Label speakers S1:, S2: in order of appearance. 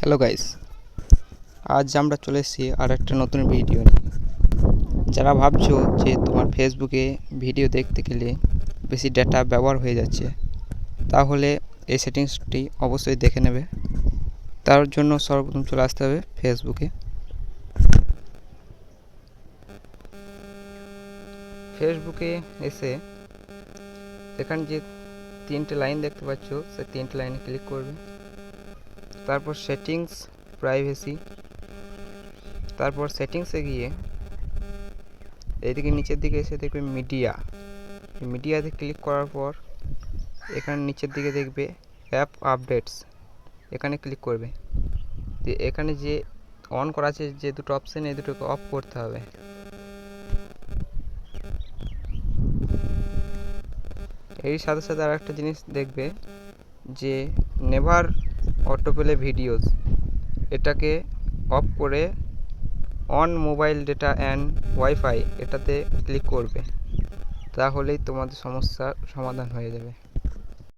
S1: Hello guys, আজ আমরা চলে এসেছি আর একটা নতুন ভিডিও নিয়ে। যারা ভাবছো যে তোমার ফেসবুকে ভিডিও দেখতে গেলে বেশি ডেটা ব্যবহার হয়ে যাচ্ছে, তাহলে এই সেটিংসটি অবশ্যই দেখে নেবে। তার জন্য সর্বপ্রথম চলে আসতে হবে ফেসবুকে। ফেসবুকে এসে এখানে যে তিনটে লাইন দেখতে পাচ্ছ, সেই তিনটে লাইনে ক্লিক করবে। তারপর সেটিংস, প্রাইভেসি, তারপর সেটিংসে গিয়ে এইদিকে নিচের দিকে এসে দেখবে মিডিয়াতে ক্লিক করার পর এখানে নিচের দিকে দেখবে অ্যাপ আপডেটস, এখানে ক্লিক করবে। এখানে যে অন করা আছে যে দুটো অপশান, এই দুটোকে অফ করতে হবে। এর সাথে সাথে আর একটা জিনিস দেখবে যে নেভার অটো প্লে ভিডিওস, এটাকে অফ করে on mobile data and wifi এটাতে ক্লিক করবে। তাহলেই তোমাদের সমস্যার সমাধান হয়ে যাবে।